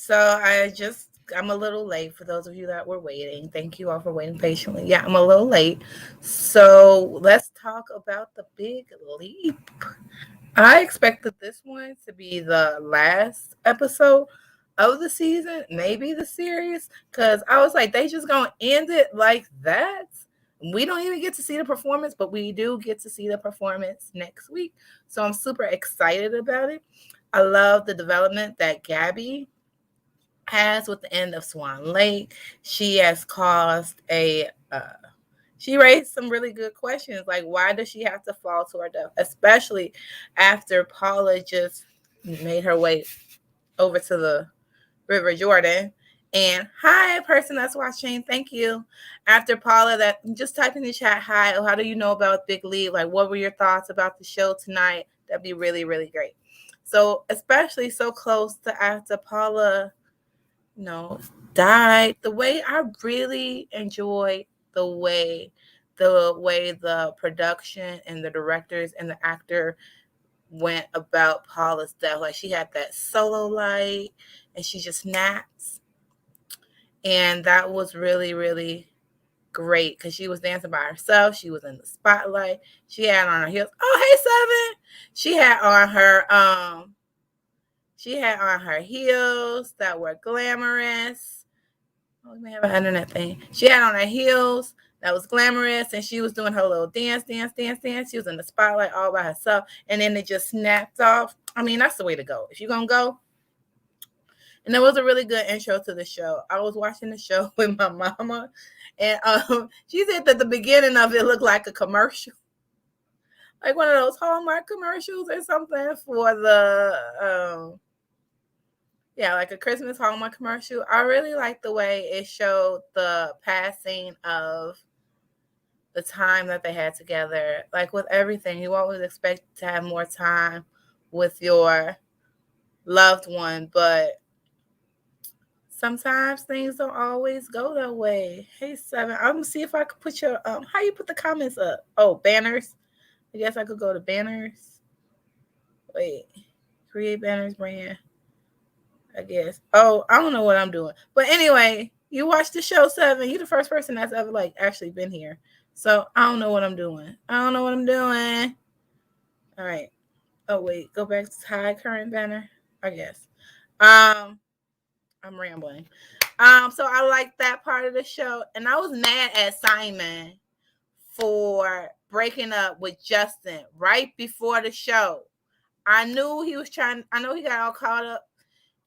So I'm a little late for those of you that were waiting. Thank you all for waiting patiently. Yeah, I'm a little late. So let's talk about the big leap. I expected this one to be the last episode of the season, maybe the series, because I was like, they just gonna end it like that. We don't even get to see the performance, but we do get to see the performance next week. So I'm super excited about it. I love the development that Gabby has with the end of Swan Lake. She has caused she raised some really good questions, like why does she have to fall to her death, especially after Paula just made her way over to the River Jordan. And hi, person that's watching, thank you. After Paula, that just type in the chat, hi, how do you know about Big League? Like, what were your thoughts about the show tonight? That'd be really, really great. So, especially so close to after Paula died, the way I really enjoyed the production and the directors and the actor went about Paula's death. Like, she had that solo light and she just naps. And that was really, really great because she was dancing by herself. She was in the spotlight. She had on her heels. Oh, hey, Seven. She had on her heels that were glamorous. Oh, we may have an internet thing. She had on her heels that was glamorous, and she was doing her little dance. She was in the spotlight all by herself, and then it just snapped off. I mean, that's the way to go. If you're going to go. And it was a really good intro to the show. I was watching the show with my mama, and she said that the beginning of it looked like a commercial. Like one of those Hallmark commercials or something for like a Christmas Hallmark commercial. I really like the way it showed the passing of the time that they had together. Like with everything, you always expect to have more time with your loved one, but sometimes things don't always go that way. Hey, Seven, I'm gonna see if I could put your how you put the comments up. Oh, banners. I guess I could go to banners. Wait, create banners brand. I guess. Oh, I don't know what I'm doing. But anyway, you watched the show, Seven. You're the first person that's ever actually been here. So I don't know what I'm doing. All right. Oh wait, go back to high current banner. I guess. I'm rambling. So I like that part of the show, and I was mad at Simon for breaking up with Justin right before the show. I know he got all caught up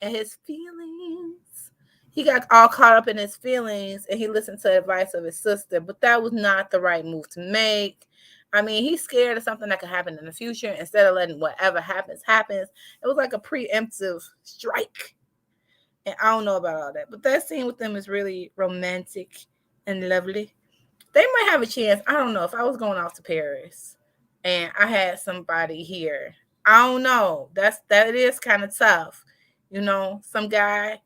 in his feelings. He got all caught up in his feelings and he listened to the advice of his sister, but that was not the right move to make. I mean, he's scared of something that could happen in the future instead of letting whatever happens. It was like a preemptive strike. And I don't know about all that, but that scene with them is really romantic and lovely. They might have a chance. I don't know. If I was going off to Paris and I had somebody here, I don't know. That is kind of tough. Some guy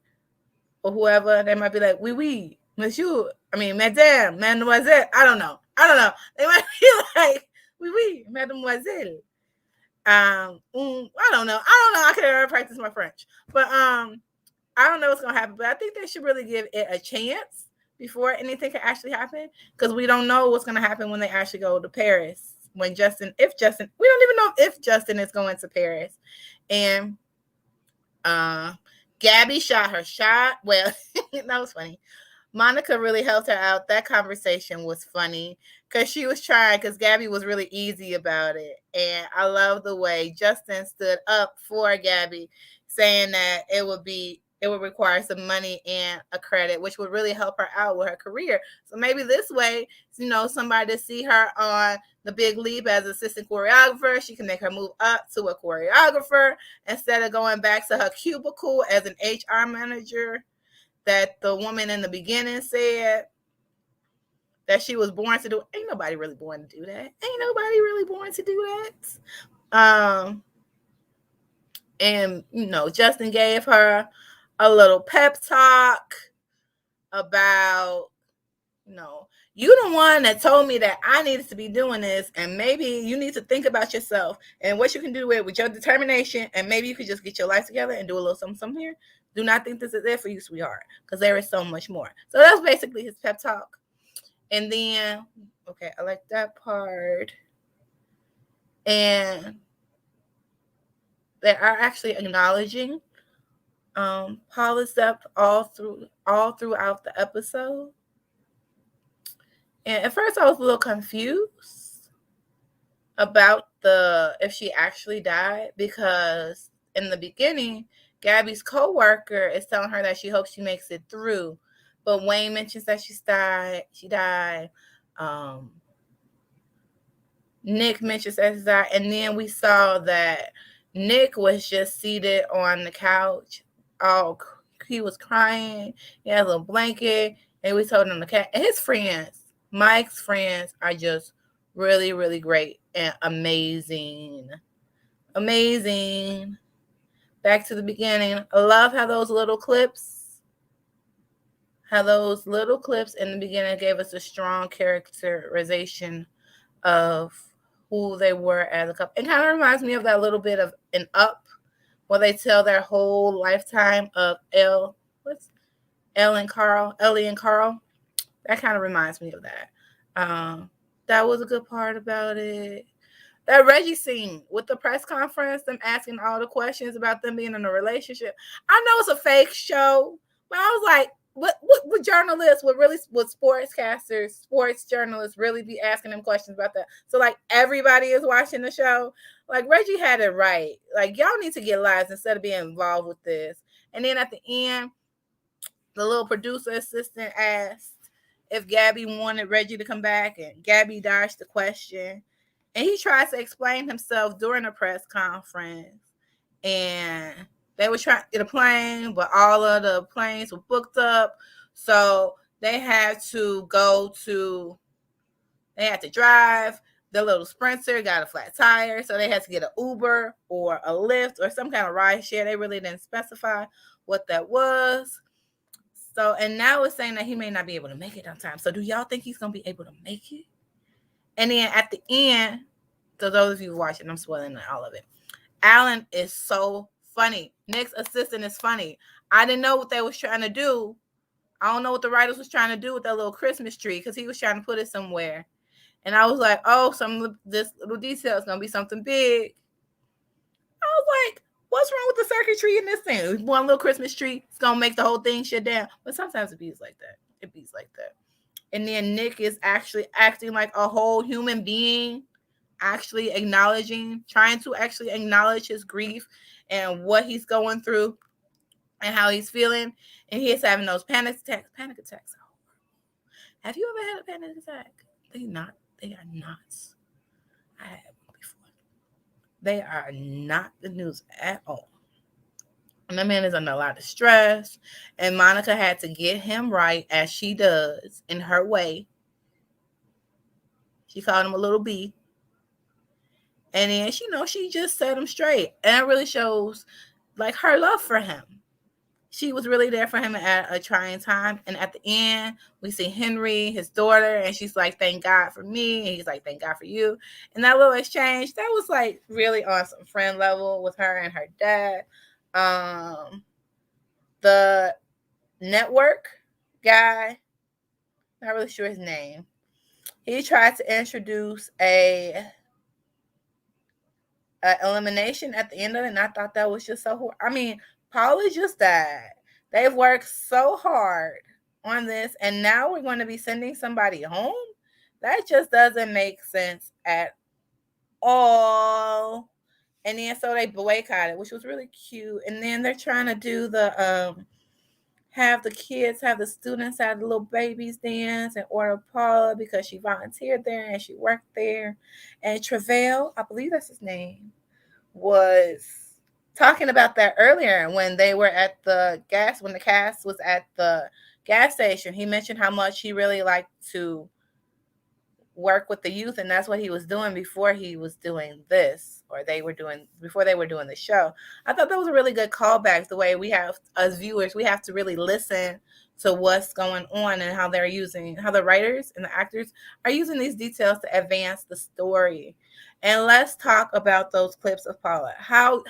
or whoever, they might be like, oui, monsieur. I mean, madame, mademoiselle. I don't know. They might be like, oui, mademoiselle. I don't know. I could ever practice my French. But I don't know what's going to happen. But I think they should really give it a chance before anything can actually happen, because we don't know what's going to happen when they actually go to Paris. We don't even know if Justin is going to Paris. And Gabby shot her shot. Well, that was funny. Monica really helped her out. That conversation was funny because she was trying, because Gabby was really easy about it. And I love the way Justin stood up for Gabby, saying that it would require some money and a credit, which would really help her out with her career. So maybe this way, somebody to see her on the Big Leap as assistant choreographer, she can make her move up to a choreographer instead of going back to her cubicle as an HR manager that the woman in the beginning said that she was born to do. Ain't nobody really born to do that. And Justin gave her a little pep talk about You the one that told me that I needed to be doing this, and maybe you need to think about yourself and what you can do with your determination, and maybe you could just get your life together and do a little something here. Do not think this is it for you, sweetheart, because there is so much more. So that's basically his pep talk. And then, okay, I like that part. And they are actually acknowledging Paula's depth all throughout the episode. And at first I was a little confused about the if she actually died, because in the beginning, Gabby's co-worker is telling her that she hopes she makes it through. But Wayne mentions that she died. Nick mentions that she died. And then we saw that Nick was just seated on the couch. Oh, he was crying. He had a little blanket. And we told him the cat. And his friends, Mike's friends, are just really, really great and amazing. Amazing. Back to the beginning. I love how those little clips in the beginning gave us a strong characterization of who they were as a couple. It kind of reminds me of that little bit of an Up, where they tell their whole lifetime of Ellie and Carl. That kind of reminds me of that. That was a good part about it. That Reggie scene with the press conference, them asking all the questions about them being in a relationship. I know it's a fake show, but I was like, what journalists would sportscasters, sports journalists really be asking them questions about that? So like everybody is watching the show. Like Reggie had it right. Like y'all need to get lives instead of being involved with this. And then at the end, the little producer assistant asked if Gabby wanted Reggie to come back, and Gabby dodged the question. And he tries to explain himself during a press conference. And they were trying to get a plane, but all of the planes were booked up. So they had to drive. The little Sprinter got a flat tire. So they had to get an Uber or a Lyft or some kind of ride share. They really didn't specify what that was. So, and now it's saying that he may not be able to make it on time. So do y'all think he's going to be able to make it? And then at the end, so those of you watching, I'm spoiling all of it. Alan is so funny. Nick's assistant is funny. I didn't know what they was trying to do. I don't know what the writers was trying to do with that little Christmas tree, because he was trying to put it somewhere. And I was like, oh, this little detail is going to be something big. I was like, what's wrong with the circuitry in this thing? One little Christmas tree, it's going to make the whole thing shut down. But sometimes it beats like that. And then Nick is actually acting like a whole human being, actually trying to actually acknowledge his grief and what he's going through and how he's feeling. And he is having those panic attacks. Have you ever had a panic attack? They are not. I had one before. They are not the news at all. And the man is under a lot of stress. And Monica had to get him right, as she does in her way. She called him a little B. And then, she just set him straight. And it really shows, like, her love for him. She was really there for him at a trying time. And at the end, we see Henry, his daughter, and she's like, thank God for me. And he's like, thank God for you. And that little exchange, that was, like, really on some friend level with her and her dad. The network guy, not really sure his name, he tried to introduce a elimination at the end of it, and I thought that was just so horrible. I mean, Paula just died. They've worked so hard on this, and now we're going to be sending somebody home? That just doesn't make sense at all. And then so they boycotted, which was really cute. And then they're trying to do the have the students have the little babies dance and order Paula because she volunteered there and she worked there. And Travell, I believe that's his name, was talking about that earlier when they were at the when the cast was at the gas station. He mentioned how much he really liked to work with the youth, and that's what he was doing before he was doing this, or before they were doing the show. I thought that was a really good callback. The way we have, as viewers, we have to really listen to what's going on and how the writers and the actors are using these details to advance the story. And let's talk about those clips of Paula. How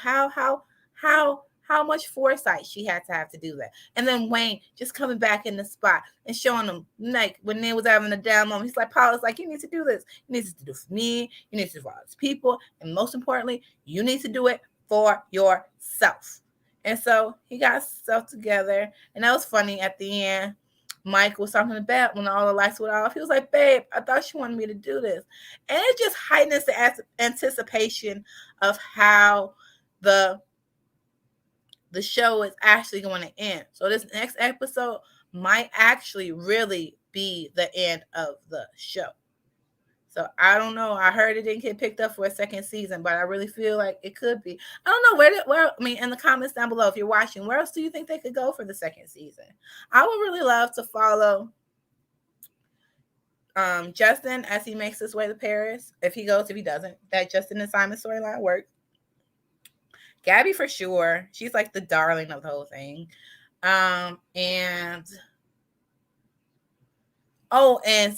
much foresight she had to have to do that. And then Wayne just coming back in the spot and showing them, like, when they was having a down moment, he's like, Paula's like, you need to do this. You need to do it for me. You need to do it for other people. And most importantly, you need to do it for yourself. And so he got himself together. And that was funny at the end. Mike was talking to Beth when all the lights went off. He was like, babe, I thought you wanted me to do this. And it just heightens the anticipation of how the show is actually going to end. So this next episode might actually really be the end of the show. So I don't know. I heard it didn't get picked up for a second season, but I really feel like it could be. I don't know where. I mean, in the comments down below, if you're watching, where else do you think they could go for the second season? I would really love to follow Justin as he makes his way to Paris. If he goes, if he doesn't, that Justin and Simon storyline works. Gabby for sure. She's like the darling of the whole thing. And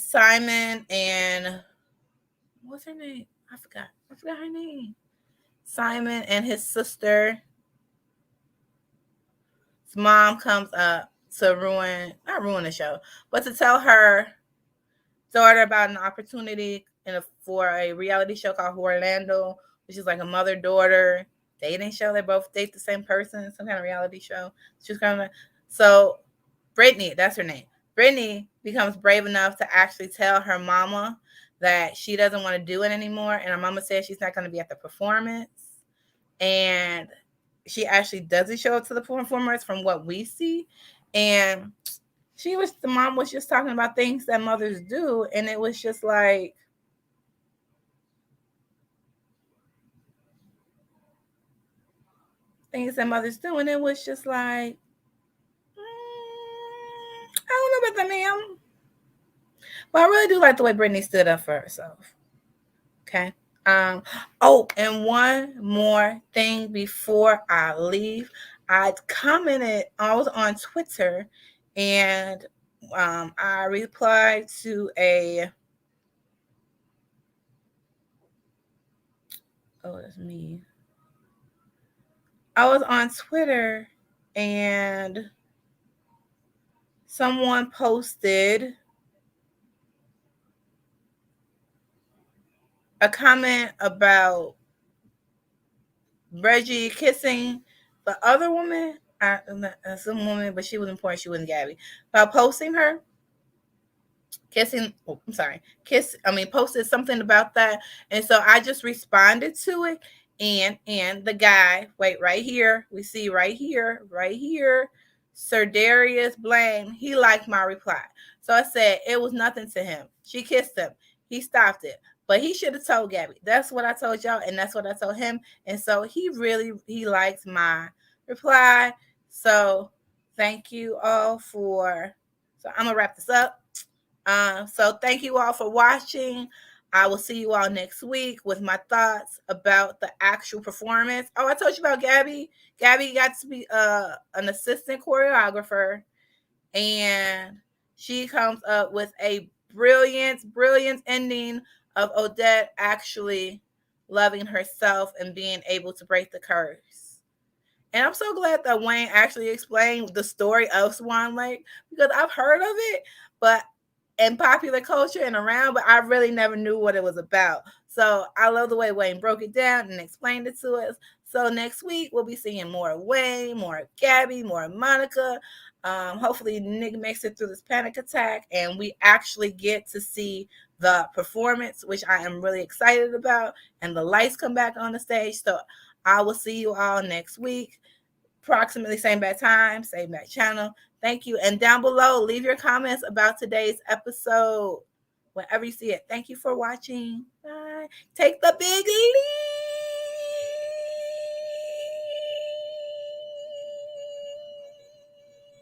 Simon and what's her name? I forgot her name. Simon and his sister. His mom comes up to not ruin the show, but to tell her daughter about an opportunity for a reality show called Orlando, which is like a mother-daughter dating show. They both date the same person, some kind of reality show. So Brittany, that's her name. Brittany becomes brave enough to actually tell her mama that she doesn't want to do it anymore. And her mama says she's not going to be at the performance. And she actually doesn't show up to the performance from what we see. And the mom was just talking about things that mothers do. And it was just like, things that mothers do. And it was just like, I don't know about that, ma'am. But I really do like the way Brittany stood up for herself. Okay. And one more thing before I leave. I was on Twitter, and I replied to that's me. I was on Twitter, and someone posted a comment about Reggie kissing the other woman, some woman, but she was important. She wasn't Gabby. About posting her, posted something about that, and so I just responded to it. And the guy, wait, right here, we see right here, Sir Darius Blaine. He liked my reply, so I said it was nothing to him. She kissed him. He stopped it. But he should have told Gabby. That's what I told y'all, and that's what I told him. And so he likes my reply. So thank you all so I'm going to wrap this up. So thank you all for watching. I will see you all next week with my thoughts about the actual performance. Oh, I told you about Gabby. Gabby got to be an assistant choreographer, and she comes up with a brilliant ending of Odette actually loving herself and being able to break the curse. And I'm so glad that Wayne actually explained the story of Swan Lake, because I've heard of it, but in popular culture and around, but I really never knew what it was about. So I love the way Wayne broke it down and explained it to us. So next week we'll be seeing more of Wayne, more of Gabby, more of Monica. Hopefully Nick makes it through this panic attack and we actually get to see the performance, which I am really excited about, and the lights come back on the stage. So I will see you all next week, approximately same bad time, same bad channel. Thank you. And down below, leave your comments about today's episode whenever you see it. Thank you for watching. Bye. Take the big leap.